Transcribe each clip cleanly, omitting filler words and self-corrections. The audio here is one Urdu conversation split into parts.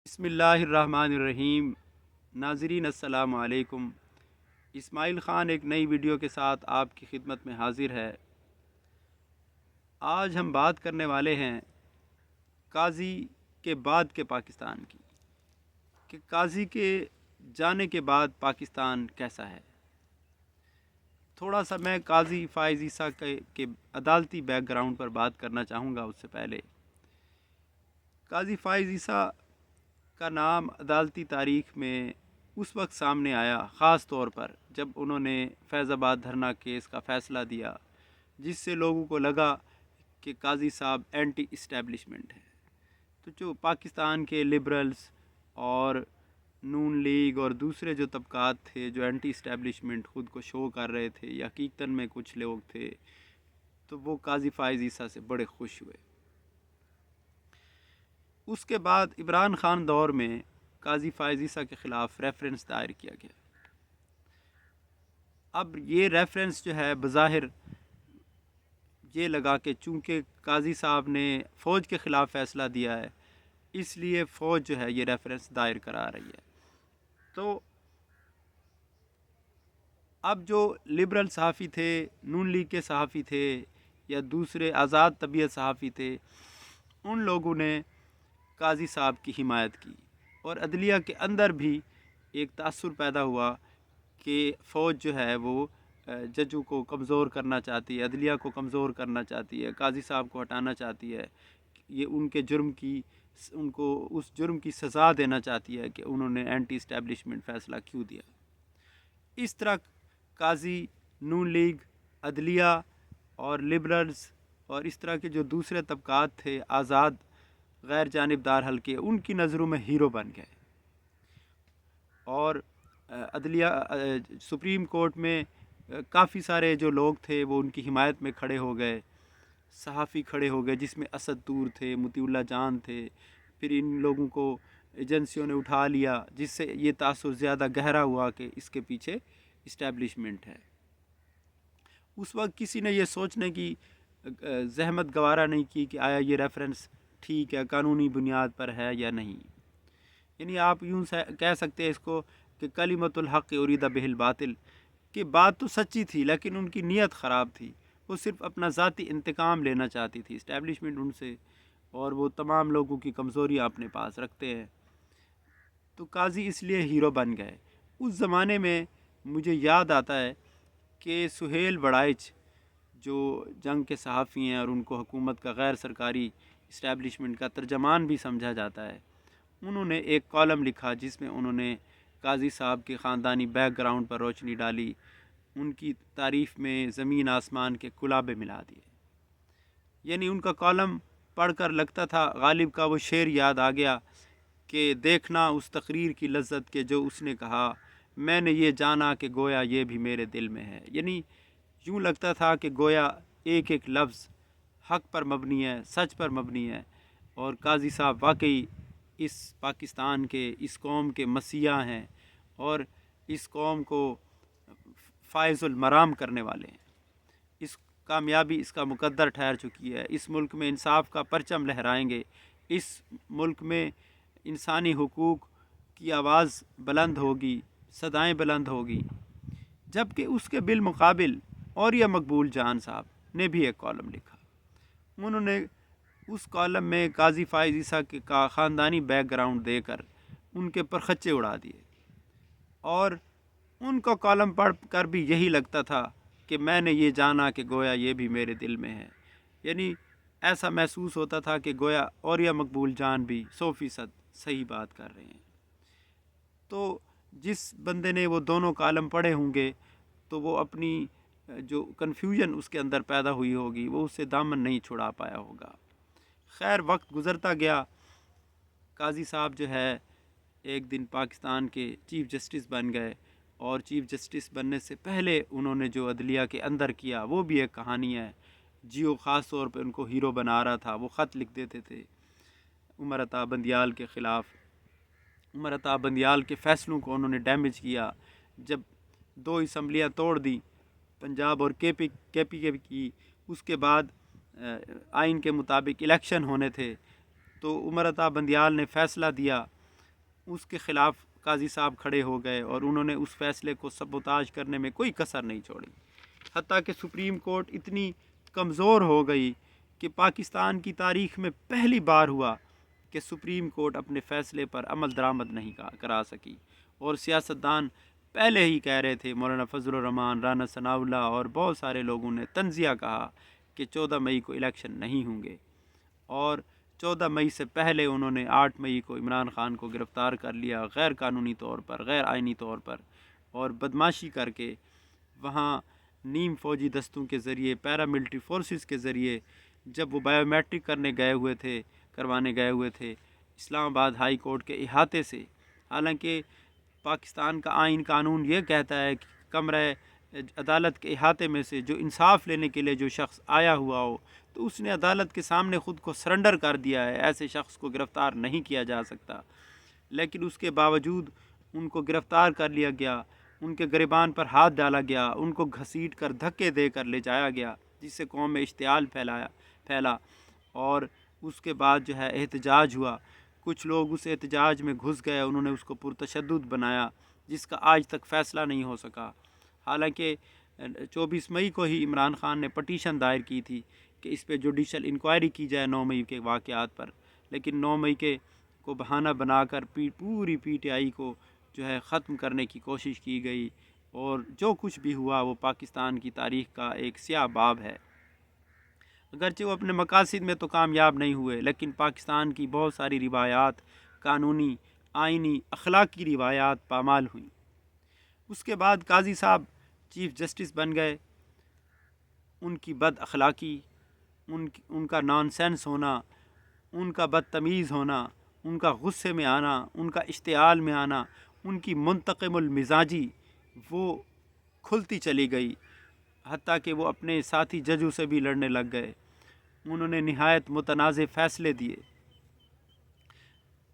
بسم اللہ الرحمن الرحیم۔ ناظرین السلام علیکم۔ اسماعیل خان ایک نئی ویڈیو کے ساتھ آپ کی خدمت میں حاضر ہے۔ آج ہم بات کرنے والے ہیں قاضی کے بعد کے پاکستان کی، کہ قاضی کے جانے کے بعد پاکستان کیسا ہے۔ تھوڑا سا میں قاضی فائز عیسیٰ کے عدالتی بیک گراؤنڈ پر بات کرنا چاہوں گا۔ اس سے پہلے قاضی فائز عیسیٰ کا نام عدالتی تاریخ میں اس وقت سامنے آیا، خاص طور پر جب انہوں نے فیض آباد دھرنا کیس کا فیصلہ دیا، جس سے لوگوں کو لگا کہ قاضی صاحب اینٹی اسٹیبلشمنٹ ہے۔ تو جو پاکستان کے لبرلز اور نون لیگ اور دوسرے جو طبقات تھے جو اینٹی اسٹیبلشمنٹ خود کو شو کر رہے تھے، یا حقیقتاً میں کچھ لوگ تھے، تو وہ قاضی فائز عیسیٰ سے بڑے خوش ہوئے۔ اس کے بعد عمران خان دور میں قاضی فائز عیسیٰ کے خلاف ریفرنس دائر کیا گیا۔ اب یہ ریفرنس جو ہے بظاہر یہ لگا کہ چونکہ قاضی صاحب نے فوج کے خلاف فیصلہ دیا ہے، اس لیے فوج جو ہے یہ ریفرنس دائر کرا رہی ہے۔ تو اب جو لبرل صحافی تھے، نون لیگ کے صحافی تھے، یا دوسرے آزاد طبیعت صحافی تھے، ان لوگوں نے قاضی صاحب کی حمایت کی، اور عدلیہ کے اندر بھی ایک تاثر پیدا ہوا کہ فوج جو ہے وہ ججوں کو کمزور کرنا چاہتی ہے، عدلیہ کو کمزور کرنا چاہتی ہے، قاضی صاحب کو ہٹانا چاہتی ہے، یہ ان کو اس جرم کی سزا دینا چاہتی ہے کہ انہوں نے اینٹی اسٹیبلشمنٹ فیصلہ کیوں دیا۔ اس طرح قاضی، نون لیگ، عدلیہ اور لبرلز اور اس طرح کے جو دوسرے طبقات تھے آزاد غیر جانبدار حلقے، ان کی نظروں میں ہیرو بن گئے، اور عدلیہ سپریم کورٹ میں کافی سارے جو لوگ تھے وہ ان کی حمایت میں کھڑے ہو گئے، صحافی کھڑے ہو گئے، جس میں اسد طور تھے، مطیع اللہ جان تھے۔ پھر ان لوگوں کو ایجنسیوں نے اٹھا لیا، جس سے یہ تاثر زیادہ گہرا ہوا کہ اس کے پیچھے اسٹیبلشمنٹ ہے۔ اس وقت کسی نے یہ سوچنے کی زحمت گوارا نہیں کی کہ آیا یہ ریفرنس ٹھیک ہے، قانونی بنیاد پر ہے یا نہیں۔ یعنی آپ یوں کہہ سکتے ہیں اس کو کہ کلمۃ الحق اریدہ بہ الباطل، کہ بات تو سچی تھی لیکن ان کی نیت خراب تھی، وہ صرف اپنا ذاتی انتقام لینا چاہتی تھی اسٹیبلشمنٹ ان سے، اور وہ تمام لوگوں کی کمزوریاں اپنے پاس رکھتے ہیں۔ تو قاضی اس لیے ہیرو بن گئے۔ اس زمانے میں مجھے یاد آتا ہے کہ سہیل وڑائچ جو جنگ کے صحافی ہیں اور ان کو حکومت کا غیر سرکاری اسٹیبلشمنٹ کا ترجمان بھی سمجھا جاتا ہے، انہوں نے ایک کالم لکھا جس میں انہوں نے قاضی صاحب کے خاندانی بیک گراؤنڈ پر روشنی ڈالی، ان کی تعریف میں زمین آسمان کے کلابے ملا دیے۔ یعنی ان کا کالم پڑھ کر لگتا تھا غالب کا وہ شعر یاد آ گیا کہ دیکھنا اس تقریر کی لذت کے جو اس نے کہا، میں نے یہ جانا کہ گویا یہ بھی میرے دل میں ہے۔ یعنی یوں لگتا تھا کہ گویا ایک ایک لفظ حق پر مبنی ہے، سچ پر مبنی ہے، اور قاضی صاحب واقعی اس پاکستان کے، اس قوم کے مسیحا ہیں، اور اس قوم کو فائز المرام کرنے والے ہیں۔ اس کامیابی اس کا مقدر ٹھہر چکی ہے۔ اس ملک میں انصاف کا پرچم لہرائیں گے، اس ملک میں انسانی حقوق کی آواز بلند ہوگی، صدائیں بلند ہوگی۔ جبکہ اس کے بالمقابل اوریہ مقبول جان صاحب نے بھی ایک کالم لکھا۔ انہوں نے اس کالم میں قاضی فائز عیسیٰ کا خاندانی بیک گراؤنڈ دے کر ان کے پرخچے اڑا دیے، اور ان کو کالم پڑھ کر بھی یہی لگتا تھا کہ میں نے یہ جانا کہ گویا یہ بھی میرے دل میں ہے۔ یعنی ایسا محسوس ہوتا تھا کہ گویا اوریہ مقبول جان بھی 100% صحیح بات کر رہے ہیں۔ تو جس بندے نے وہ دونوں کالم پڑھے ہوں گے تو وہ اپنی جو کنفیوژن اس کے اندر پیدا ہوئی ہوگی، وہ اس سے دامن نہیں چھڑا پایا ہوگا۔ خیر، وقت گزرتا گیا، قاضی صاحب جو ہے ایک دن پاکستان کے چیف جسٹس بن گئے، اور چیف جسٹس بننے سے پہلے انہوں نے جو عدلیہ کے اندر کیا وہ بھی ایک کہانی ہے۔ جیو خاص طور پہ ان کو ہیرو بنا رہا تھا، وہ خط لکھ دیتے تھے عمر عطا بندیال کے خلاف۔ عمر عطا بندیال کے فیصلوں کو انہوں نے ڈیمیج کیا۔ جب 2 اسمبلیاں توڑ دیں، پنجاب اور کے پی کے کی، اس کے بعد آئین کے مطابق الیکشن ہونے تھے، تو عمر عطا بندیال نے فیصلہ دیا اس کے خلاف قاضی صاحب کھڑے ہو گئے اور انہوں نے اس فیصلے کو سبوتاژ کرنے میں کوئی کسر نہیں چھوڑی، حتیٰ کہ سپریم کورٹ اتنی کمزور ہو گئی کہ پاکستان کی تاریخ میں پہلی بار ہوا کہ سپریم کورٹ اپنے فیصلے پر عمل درآمد نہیں کرا سکی، اور سیاستدان پہلے ہی کہہ رہے تھے، مولانا فضل الرحمان، رانا ثناء اللہ اور بہت سارے لوگوں نے تنزیہ کہا کہ 14 مئی کو الیکشن نہیں ہوں گے، اور 14 مئی سے پہلے انہوں نے 8 مئی کو عمران خان کو گرفتار کر لیا غیر قانونی طور پر، غیر آئینی طور پر، اور بدماشی کر کے وہاں نیم فوجی دستوں کے ذریعے، پیراملٹری فورسز کے ذریعے، جب وہ بائیو میٹرک کروانے گئے ہوئے تھے اسلام آباد ہائی کورٹ کے احاطے سے، حالانکہ پاکستان کا آئین قانون یہ کہتا ہے کہ کمرہ عدالت کے احاطے میں سے جو انصاف لینے کے لیے جو شخص آیا ہوا ہو تو اس نے عدالت کے سامنے خود کو سرنڈر کر دیا ہے، ایسے شخص کو گرفتار نہیں کیا جا سکتا، لیکن اس کے باوجود ان کو گرفتار کر لیا گیا، ان کے گریبان پر ہاتھ ڈالا گیا، ان کو گھسیٹ کر دھکے دے کر لے جایا گیا، جس سے قوم میں اشتعال پھیلا، اور اس کے بعد جو ہے احتجاج ہوا، کچھ لوگ اس احتجاج میں گھس گئے، انہوں نے اس کو پرتشدد بنایا، جس کا آج تک فیصلہ نہیں ہو سکا، حالانکہ 24 مئی کو ہی عمران خان نے پٹیشن دائر کی تھی کہ اس پہ جوڈیشل انکوائری کی جائے 9 مئی کے واقعات پر، لیکن 9 مئی کو بہانہ بنا کر پوری پی ٹی آئی کو جو ہے ختم کرنے کی کوشش کی گئی، اور جو کچھ بھی ہوا وہ پاکستان کی تاریخ کا ایک سیاہ باب ہے۔ اگرچہ وہ اپنے مقاصد میں تو کامیاب نہیں ہوئے، لیکن پاکستان کی بہت ساری روایات، قانونی، آئینی، اخلاقی روایات پامال ہوئیں۔ اس کے بعد قاضی صاحب چیف جسٹس بن گئے، ان کی بد اخلاقی، ان کا نان سینس ہونا، ان کا بدتمیز ہونا، ان کا غصے میں آنا، ان کا اشتعال میں آنا، ان کی منتقم المزاجی وہ کھلتی چلی گئی، حتیٰ کہ وہ اپنے ساتھی ججوں سے بھی لڑنے لگ گئے، انہوں نے نہایت متنازع فیصلے دیے۔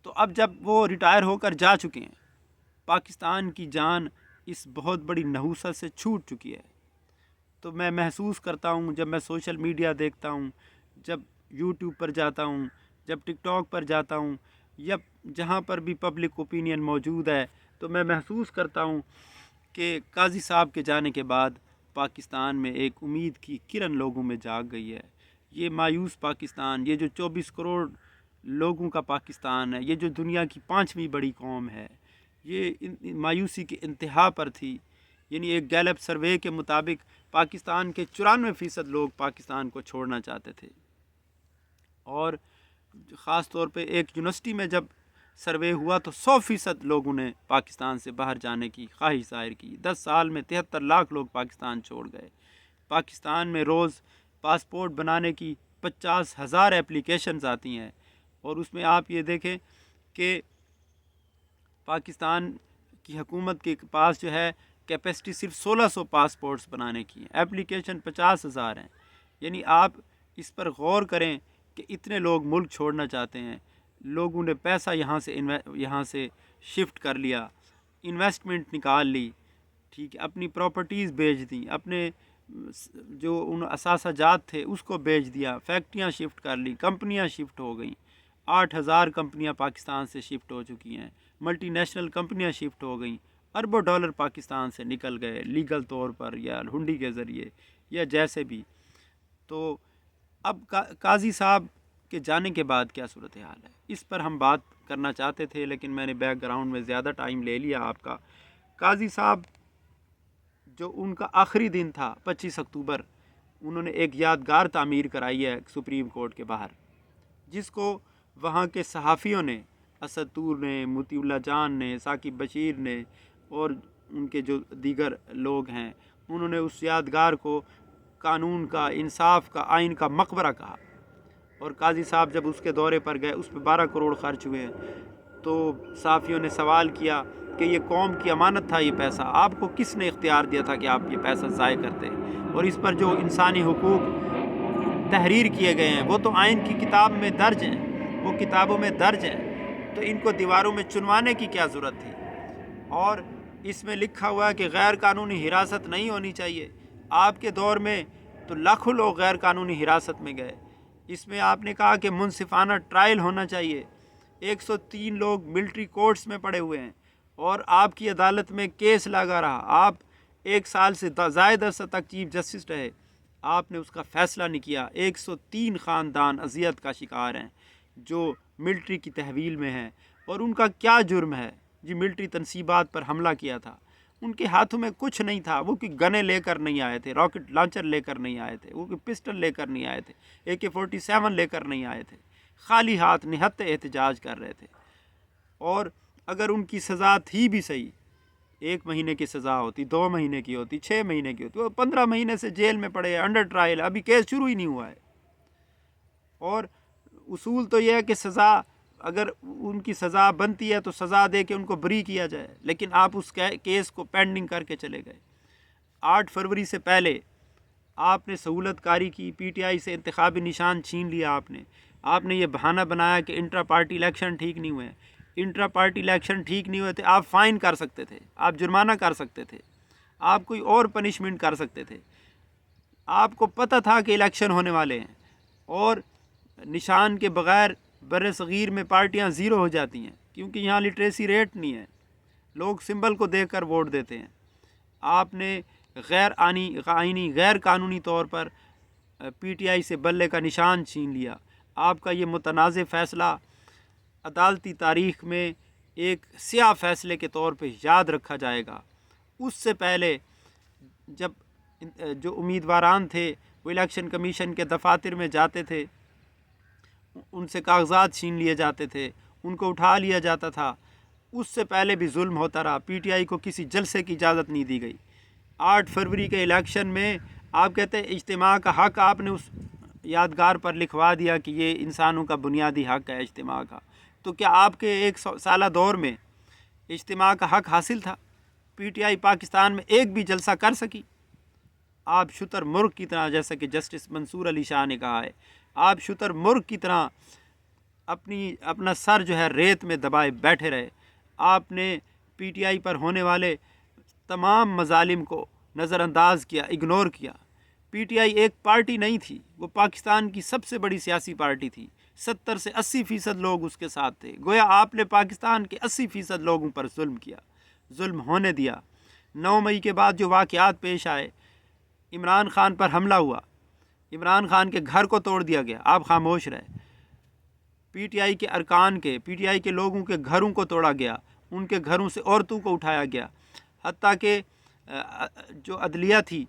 تو اب جب وہ ریٹائر ہو کر جا چکے ہیں، پاکستان کی جان اس بہت بڑی نحوست سے چھوٹ چکی ہے، تو میں محسوس کرتا ہوں جب میں سوشل میڈیا دیکھتا ہوں، جب یوٹیوب پر جاتا ہوں، جب ٹک ٹاک پر جاتا ہوں، یا جہاں پر بھی پبلک اوپینین موجود ہے، تو میں محسوس کرتا ہوں کہ قاضی صاحب کے جانے کے بعد پاکستان میں ایک امید کی کرن لوگوں میں جاگ گئی ہے۔ یہ مایوس پاکستان، یہ جو 24 کروڑ لوگوں کا پاکستان ہے، یہ جو دنیا کی 5ویں بڑی قوم ہے، یہ مایوسی کی انتہا پر تھی۔ یعنی ایک گیلپ سروے کے مطابق پاکستان کے 94% لوگ پاکستان کو چھوڑنا چاہتے تھے، اور خاص طور پہ ایک یونیورسٹی میں جب سروے ہوا تو 100% لوگوں نے پاکستان سے باہر جانے کی خواہش ظاہر کی۔ 10 سال میں 73 لاکھ لوگ پاکستان چھوڑ گئے۔ پاکستان میں روز پاسپورٹ بنانے کی 50,000 اپلیکیشنز آتی ہیں، اور اس میں آپ یہ دیکھیں کہ پاکستان کی حکومت کے پاس جو ہے کیپیسٹی صرف 1600 پاسپورٹس بنانے کی ہیں، اپلیکیشن 50,000 ہیں۔ یعنی آپ اس پر غور کریں کہ اتنے لوگ ملک چھوڑنا چاہتے ہیں، لوگوں نے پیسہ یہاں سے شفٹ کر لیا، انویسٹمنٹ نکال لی، ٹھیک ہے، اپنی پراپرٹیز بیچ دیں، اپنے جو ان اثاثہ جات تھے اس کو بیچ دیا، فیکٹریاں شفٹ کر لی، کمپنیاں شفٹ ہو گئیں، 8,000 کمپنیاں پاکستان سے شفٹ ہو چکی ہیں، ملٹی نیشنل کمپنیاں شفٹ ہو گئیں، اربوں ڈالر پاکستان سے نکل گئے لیگل طور پر یا ہنڈی کے ذریعے یا جیسے بھی۔ تو اب قاضی صاحب کے جانے کے بعد کیا صورتحال ہے، اس پر ہم بات کرنا چاہتے تھے، لیکن میں نے بیک گراؤنڈ میں زیادہ ٹائم لے لیا آپ کا۔ قاضی صاحب جو ان کا آخری دن تھا 25 اکتوبر، انہوں نے ایک یادگار تعمیر کرائی ہے سپریم کورٹ کے باہر، جس کو وہاں کے صحافیوں نے، اسد طور نے، موتی اللہ جان نے، ثاقب بشیر نے، اور ان کے جو دیگر لوگ ہیں، انہوں نے اس یادگار کو قانون کا، انصاف کا، آئین کا مقبرہ کہا۔ اور قاضی صاحب جب اس کے دورے پر گئے، اس پہ 12 کروڑ خرچ ہوئے ہیں، تو صحافیوں نے سوال کیا کہ یہ قوم کی امانت تھا، یہ پیسہ آپ کو کس نے اختیار دیا تھا کہ آپ یہ پیسہ ضائع کرتے؟ اور اس پر جو انسانی حقوق تحریر کیے گئے ہیں وہ تو آئین کی کتاب میں درج ہیں، وہ کتابوں میں درج ہیں، تو ان کو دیواروں میں چنوانے کی کیا ضرورت تھی؟ اور اس میں لکھا ہوا ہے کہ غیر قانونی حراست نہیں ہونی چاہیے۔ آپ کے دور میں تو لاکھوں لوگ غیر قانونی حراست میں گئے۔ اس میں آپ نے کہا کہ منصفانہ ٹرائل ہونا چاہیے، 103 لوگ ملٹری کورٹس میں پڑے ہوئے ہیں اور آپ کی عدالت میں کیس لگا رہا. آپ 1 سال سے زائد عرصہ تک چیف جسٹس رہے, آپ نے اس کا فیصلہ نہیں کیا. 103 خاندان اذیت کا شکار ہیں جو ملٹری کی تحویل میں ہیں. اور ان کا کیا جرم ہے جی؟ ملٹری تنصیبات پر حملہ کیا تھا. ان کے ہاتھوں میں کچھ نہیں تھا. وہ کوئی گنے لے کر نہیں آئے تھے, راکٹ لانچر لے کر نہیں آئے تھے, وہ کوئی پسٹل لے کر نہیں آئے تھے, AK-47 لے کر نہیں آئے تھے. خالی ہاتھ نہت احتجاج کر رہے تھے. اور اگر ان کی سزا تھی بھی صحیح, 1 مہینے کی سزا ہوتی, 2 مہینے کی ہوتی, 6 مہینے کی ہوتی, وہ 15 مہینے سے جیل میں پڑے ہیں, انڈر ٹرائل, ابھی کیس شروع ہی نہیں ہوا ہے. اور اصول تو یہ ہے کہ سزا, اگر ان کی سزا بنتی ہے تو سزا دے کے ان کو بری کیا جائے, لیکن آپ اس کیس کو پینڈنگ کر کے چلے گئے. 8 فروری سے پہلے آپ نے سہولت کاری کی, PTI سے انتخابی نشان چھین لیا. آپ نے یہ بہانہ بنایا کہ انٹرا پارٹی الیکشن ٹھیک نہیں ہوئے. انٹرا پارٹی الیکشن ٹھیک نہیں ہوئے تھے, آپ فائن کر سکتے تھے, آپ جرمانہ کر سکتے تھے, آپ کوئی اور پنشمنٹ کر سکتے تھے. آپ کو پتہ تھا کہ الیکشن ہونے والے ہیں, اور نشان کے بغیر بر صغیر میں پارٹیاں زیرو ہو جاتی ہیں, کیونکہ یہاں لٹریسی ریٹ نہیں ہے, لوگ سمبل کو دیکھ کر ووٹ دیتے ہیں. آپ نے آئینی غیر قانونی طور پر PTI سے بلے کا نشان چھین لیا. آپ کا یہ متنازع فیصلہ عدالتی تاریخ میں ایک سیاہ فیصلے کے طور پہ یاد رکھا جائے گا. اس سے پہلے جب جو امیدواران تھے وہ الیکشن کمیشن کے دفاتر میں جاتے تھے, ان سے کاغذات چھین لیے جاتے تھے, ان کو اٹھا لیا جاتا تھا. اس سے پہلے بھی ظلم ہوتا رہا. PTI کو کسی جلسے کی اجازت نہیں دی گئی. 8 فروری کے الیکشن میں آپ کہتے ہیں اجتماع کا حق آپ نے اس یادگار پر لکھوا دیا کہ یہ انسانوں کا بنیادی حق ہے اجتماع کا. تو کیا آپ کے 1 سالہ دور میں اجتماع کا حق حاصل تھا؟ PTI پاکستان میں ایک بھی جلسہ کر سکی؟ آپ شتر مرغ کی طرح, جیسا کہ جسٹس منصور علی شاہ نے کہا ہے, آپ شتر مرغ کی طرح اپنا سر جو ہے ریت میں دبائے بیٹھے رہے. آپ نے PTI پر ہونے والے تمام مظالم کو نظر انداز کیا, اگنور کیا. PTI ایک پارٹی نہیں تھی, وہ پاکستان کی سب سے بڑی سیاسی پارٹی تھی. 70 سے 80% لوگ اس کے ساتھ تھے. گویا آپ نے پاکستان کے 80% لوگوں پر ظلم کیا, ظلم ہونے دیا. 9 مئی کے بعد جو واقعات پیش آئے, عمران خان پر حملہ ہوا, عمران خان کے گھر کو توڑ دیا گیا, آپ خاموش رہے. PTI کے ارکان کے, PTI کے لوگوں کے گھروں کو توڑا گیا, ان کے گھروں سے عورتوں کو اٹھایا گیا. حتیٰ کہ جو عدلیہ تھی,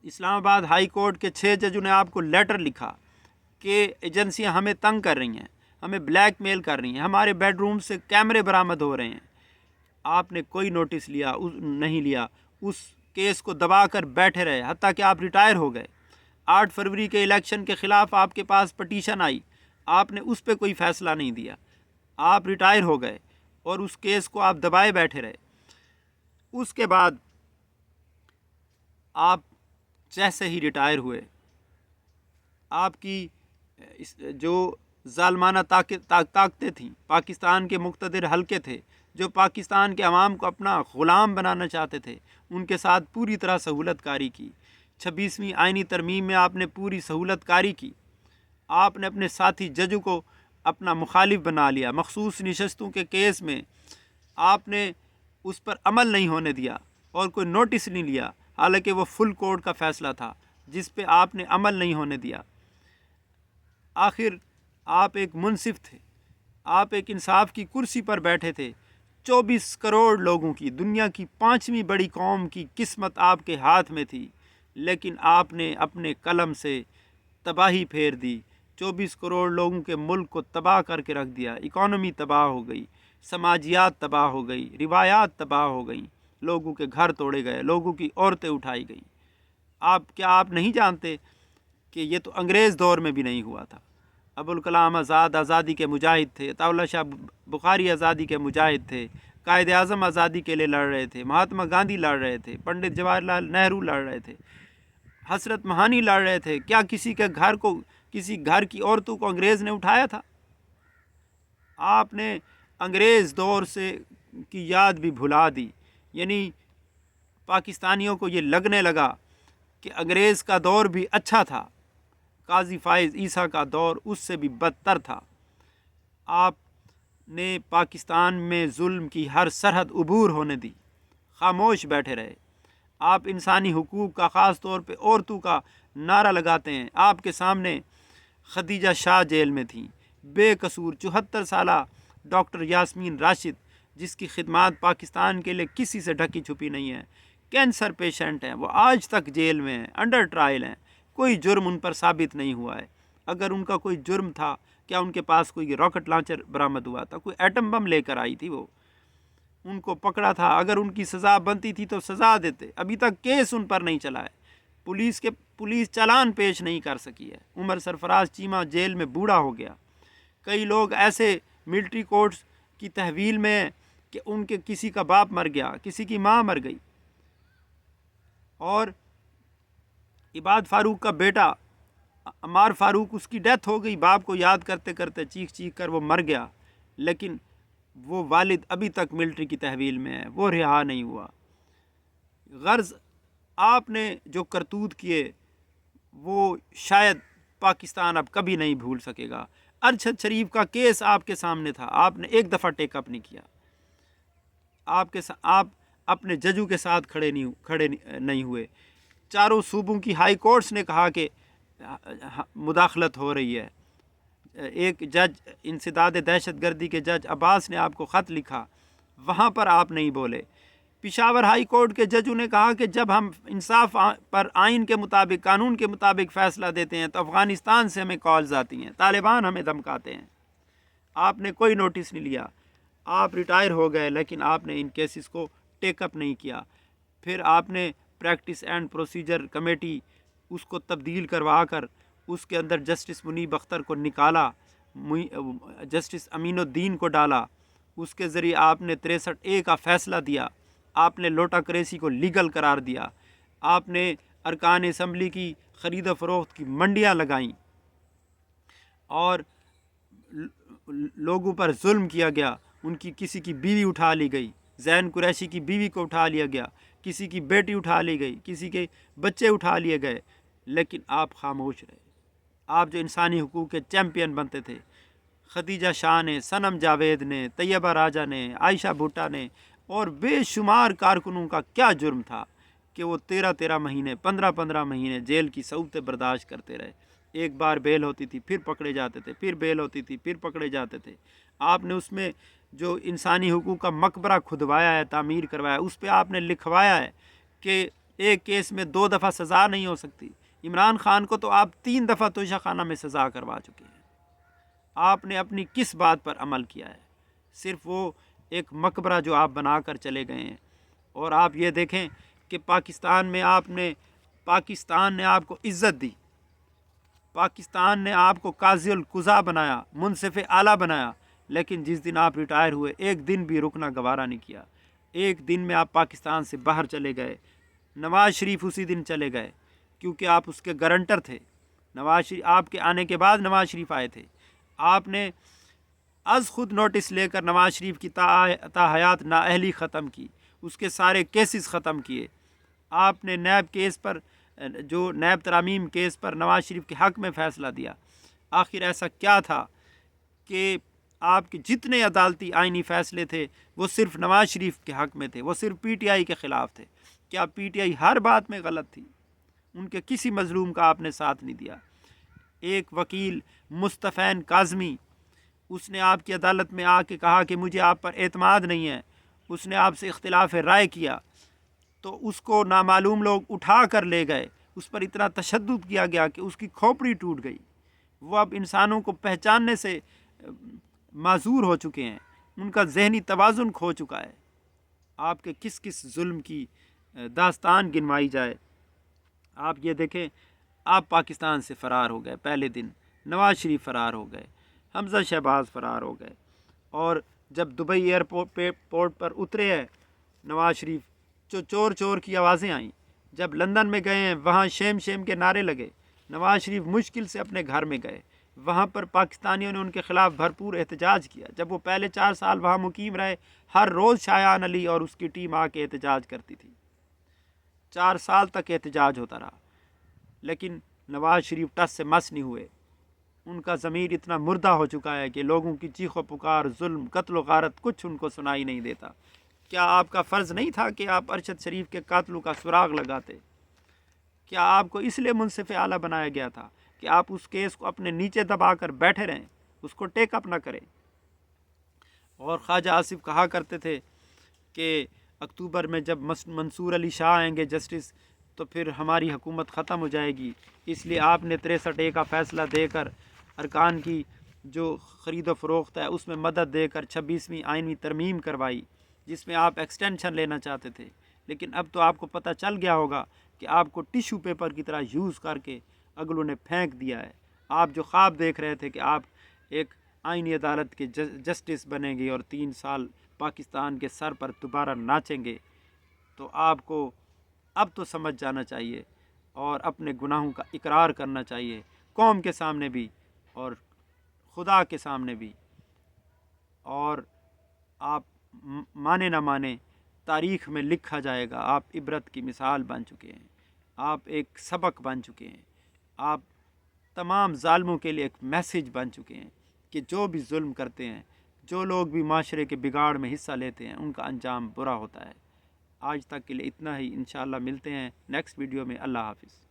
اسلام آباد ہائی کورٹ کے 6 ججوں نے آپ کو لیٹر لکھا کہ ایجنسیاں ہمیں تنگ کر رہی ہیں, ہمیں بلیک میل کر رہی ہیں, ہمارے بیڈ روم سے کیمرے برآمد ہو رہے ہیں. آپ نے کوئی نوٹس نہیں لیا, اس کیس کو دبا کر بیٹھے رہے, حتیٰ کہ آپ ریٹائر ہو گئے. 8 فروری کے الیکشن کے خلاف آپ کے پاس پٹیشن آئی, آپ نے اس پہ کوئی فیصلہ نہیں دیا, آپ ریٹائر ہو گئے اور اس کیس کو آپ دبائے بیٹھے رہے. اس کے بعد آپ جیسے ہی ریٹائر ہوئے, آپ کی جو ظالمانہ طاقتیں تھیں, پاکستان کے مقتدر حلقے تھے جو پاکستان کے عوام کو اپنا غلام بنانا چاہتے تھے, ان کے ساتھ پوری طرح سہولت کاری کی. 26ویں آئینی ترمیم میں آپ نے پوری سہولت کاری کی. آپ نے اپنے ساتھی ججوں کو اپنا مخالف بنا لیا. مخصوص نشستوں کے کیس میں آپ نے اس پر عمل نہیں ہونے دیا اور کوئی نوٹس نہیں لیا, حالانکہ وہ فل کورٹ کا فیصلہ تھا جس پہ آپ نے عمل نہیں ہونے دیا. آخر آپ ایک منصف تھے, آپ ایک انصاف کی کرسی پر بیٹھے تھے. 24 کروڑ لوگوں کی, دنیا کی 5ویں بڑی قوم کی قسمت آپ کے ہاتھ میں تھی, لیکن آپ نے اپنے قلم سے تباہی پھیر دی. 24 کروڑ لوگوں کے ملک کو تباہ کر کے رکھ دیا. اکانومی تباہ ہو گئی, سماجیات تباہ ہو گئی, روایات تباہ ہو گئیں, لوگوں کے گھر توڑے گئے, لوگوں کی عورتیں اٹھائی گئیں. کیا آپ نہیں جانتے کہ یہ تو انگریز دور میں بھی نہیں ہوا تھا؟ ابوالکلام آزاد آزادی کے مجاہد تھے, عطا اللہ شاہ بخاری آزادی کے مجاہد تھے, قائد اعظم آزادی کے لیے لڑ رہے تھے, مہاتما گاندھی لڑ رہے تھے, پنڈت جواہر لال نہرو لڑ رہے تھے, حضرت مہانی لڑ رہے تھے. کیا کسی گھر کی عورتوں کو انگریز نے اٹھایا تھا؟ آپ نے انگریز دور سے کی یاد بھی بھلا دی. یعنی پاکستانیوں کو یہ لگنے لگا کہ انگریز کا دور بھی اچھا تھا, قاضی فائز عیسیٰ کا دور اس سے بھی بدتر تھا. آپ نے پاکستان میں ظلم کی ہر سرحد عبور ہونے دی، خاموش بیٹھے رہے۔ آپ انسانی حقوق کا، خاص طور پہ عورتوں کا نعرہ لگاتے ہیں۔ آپ کے سامنے خدیجہ شاہ جیل میں تھیں، بے قصور 74 سالہ ڈاکٹر یاسمین راشد، جس کی خدمات پاکستان کے لیے کسی سے ڈھکی چھپی نہیں ہے، کینسر پیشنٹ ہیں، وہ آج تک جیل میں ہیں، انڈر ٹرائل ہیں، کوئی جرم ان پر ثابت نہیں ہوا ہے۔ اگر ان کا کوئی جرم تھا، کیا ان کے پاس کوئی راکٹ لانچر برآمد ہوا تھا؟ کوئی ایٹم بم لے کر آئی تھی وہ؟ ان کو پکڑا تھا، اگر ان کی سزا بنتی تھی تو سزا دیتے۔ ابھی تک کیس ان پر نہیں چلا ہے، پولیس چالان پیش نہیں کر سکی ہے۔ عمر سرفراز چیمہ جیل میں بوڑھا ہو گیا۔ کئی لوگ ایسے ملٹری کورٹس کی تحویل میں ہیں کہ ان کے کسی کا باپ مر گیا، کسی کی ماں مر گئی، اور عباد فاروق کا بیٹا عمار فاروق، اس کی ڈیتھ ہو گئی، باپ کو یاد کرتے کرتے چیخ چیخ کر وہ مر گیا، لیکن وہ والد ابھی تک ملٹری کی تحویل میں ہے، وہ رہا نہیں ہوا۔ غرض آپ نے جو کرتوت کیے وہ شاید پاکستان اب کبھی نہیں بھول سکے گا۔ ارشد شریف کا کیس آپ کے سامنے تھا، آپ نے ایک دفعہ ٹیک اپ نہیں کیا۔ آپ اپنے ججوں کے ساتھ کھڑے نہیں ہوئے۔ چاروں صوبوں کی ہائی کورٹس نے کہا کہ مداخلت ہو رہی ہے۔ ایک جج، انسداد دہشت گردی کے جج عباس نے آپ کو خط لکھا، وہاں پر آپ نہیں بولے۔ پشاور ہائی کورٹ کے ججوں نے کہا کہ جب ہم انصاف پر آئین کے مطابق، قانون کے مطابق فیصلہ دیتے ہیں تو افغانستان سے ہمیں کالز آتی ہیں، طالبان ہمیں دھمکاتے ہیں۔ آپ نے کوئی نوٹس نہیں لیا، آپ ریٹائر ہو گئے، لیکن آپ نے ان کیسز کو ٹیک اپ نہیں کیا۔ پھر آپ نے پریکٹس اینڈ پروسیجر کمیٹی اس کو تبدیل کروا کر اس کے اندر جسٹس منیب اختر کو نکالا، جسٹس امین الدین کو ڈالا، اس کے ذریعے آپ نے 63A کا فیصلہ دیا، آپ نے لوٹا کریسی کو لیگل قرار دیا، آپ نے ارکان اسمبلی کی خرید و فروخت کی منڈیاں لگائیں، اور لوگوں پر ظلم کیا گیا۔ ان کی کسی کی بیوی اٹھا لی گئی، زین قریشی کی بیوی کو اٹھا لیا گیا، کسی کی بیٹی اٹھا لی گئی، کسی کے بچے اٹھا لیے گئے، لیکن آپ خاموش رہے۔ آپ جو انسانی حقوق کے چیمپئن بنتے تھے، خدیجہ شاہ نے، صنم جاوید نے، طیبہ راجہ نے، عائشہ بھٹہ نے، اور بے شمار کارکنوں کا کیا جرم تھا کہ وہ 13 مہینے، 15 مہینے جیل کی صعوبتیں برداشت کرتے رہے۔ ایک بار بیل ہوتی تھی، پھر پکڑے جاتے تھے، پھر بیل ہوتی تھی، پھر پکڑے جاتے تھے۔ آپ نے اس میں جو انسانی حقوق کا مقبرہ کھدوایا ہے، تعمیر کروایا، اس پہ آپ نے لکھوایا ہے کہ ایک کیس میں 2 دفعہ سزا نہیں ہو سکتی۔ عمران خان کو تو آپ 3 دفعہ توشہ خانہ میں سزا کروا چکے ہیں۔ آپ نے اپنی کس بات پر عمل کیا ہے؟ صرف وہ ایک مقبرہ جو آپ بنا کر چلے گئے ہیں۔ اور آپ یہ دیکھیں کہ پاکستان نے آپ کو عزت دی، پاکستان نے آپ کو قاضی القضا بنایا، منصف اعلیٰ بنایا، لیکن جس دن آپ ریٹائر ہوئے ایک دن بھی رکنا گوارا نہیں کیا۔ ایک دن میں آپ پاکستان سے باہر چلے گئے۔ نواز شریف اسی دن چلے گئے کیونکہ آپ اس کے گارنٹر تھے۔ نواز شریف آپ کے آنے کے بعد نواز شریف آئے تھے۔ آپ نے از خود نوٹس لے کر نواز شریف کی تا حیات نااہلی ختم کی، اس کے سارے کیسز ختم کیے۔ آپ نے نیب کیس پر، جو نیب ترامیم کیس پر نواز شریف کے حق میں فیصلہ دیا۔ آخر ایسا کیا تھا کہ آپ کے جتنے عدالتی آئینی فیصلے تھے وہ صرف نواز شریف کے حق میں تھے، وہ صرف پی ٹی آئی کے خلاف تھے؟ کیا پی ٹی آئی ہر بات میں غلط تھی؟ ان کے کسی مظلوم کا آپ نے ساتھ نہیں دیا۔ ایک وکیل مصطفین کاظمی، اس نے آپ کی عدالت میں آ کے کہا کہ مجھے آپ پر اعتماد نہیں ہے، اس نے آپ سے اختلاف رائے کیا، تو اس کو نامعلوم لوگ اٹھا کر لے گئے، اس پر اتنا تشدد کیا گیا کہ اس کی کھوپڑی ٹوٹ گئی۔ وہ اب انسانوں کو پہچاننے سے معذور ہو چکے ہیں، ان کا ذہنی توازن کھو چکا ہے۔ آپ کے کس کس ظلم کی داستان گنوائی جائے۔ آپ یہ دیکھیں، آپ پاکستان سے فرار ہو گئے پہلے دن، نواز شریف فرار ہو گئے، حمزہ شہباز فرار ہو گئے، اور جب دبئی ایئرپورٹ پر اترے ہیں نواز شریف، چور چور کی آوازیں آئیں۔ جب لندن میں گئے ہیں وہاں شیم شیم کے نعرے لگے، نواز شریف مشکل سے اپنے گھر میں گئے، وہاں پر پاکستانیوں نے ان کے خلاف بھرپور احتجاج کیا۔ جب وہ پہلے 4 سال وہاں مقیم رہے، ہر روز شایان علی اور اس کی ٹیم آ کے احتجاج کرتی تھی، 4 سال تک احتجاج ہوتا رہا، لیکن نواز شریف ٹس سے مس نہیں ہوئے۔ ان کا ضمیر اتنا مردہ ہو چکا ہے کہ لوگوں کی چیخ و پکار، ظلم، قتل و غارت کچھ ان کو سنائی نہیں دیتا۔ کیا آپ کا فرض نہیں تھا کہ آپ ارشد شریف کے قاتلوں کا سراغ لگاتے؟ کیا آپ کو اس لیے منصف اعلیٰ بنایا گیا تھا کہ آپ اس کیس کو اپنے نیچے دبا کر بیٹھے رہیں، اس کو ٹیک اپ نہ کریں؟ اور خواجہ آصف کہا کرتے تھے کہ اکتوبر میں جب منصور علی شاہ آئیں گے جسٹس، تو پھر ہماری حکومت ختم ہو جائے گی، اس لیے آپ نے 63A کا فیصلہ دے کر ارکان کی جو خرید و فروخت ہے اس میں مدد دے کر 26ویں آئینی ترمیم کروائی، جس میں آپ ایکسٹینشن لینا چاہتے تھے۔ لیکن اب تو آپ کو پتہ چل گیا ہوگا کہ آپ کو ٹیشو پیپر کی طرح یوز کر کے اگلوں نے پھینک دیا ہے۔ آپ جو خواب دیکھ رہے تھے کہ آپ ایک آئینی عدالت کے جسٹس بنیں گے اور 3 سال پاکستان کے سر پر دوبارہ ناچیں گے، تو آپ کو اب تو سمجھ جانا چاہیے اور اپنے گناہوں کا اقرار کرنا چاہیے، قوم کے سامنے بھی اور خدا کے سامنے بھی۔ اور آپ مانے نہ مانے، تاریخ میں لکھا جائے گا، آپ عبرت کی مثال بن چکے ہیں، آپ ایک سبق بن چکے ہیں، آپ تمام ظالموں کے لیے ایک میسیج بن چکے ہیں کہ جو بھی ظلم کرتے ہیں، جو لوگ بھی معاشرے کے بگاڑ میں حصہ لیتے ہیں، ان کا انجام برا ہوتا ہے۔ آج تک کے لیے اتنا ہی، انشاءاللہ ملتے ہیں نیکسٹ ویڈیو میں۔ اللہ حافظ۔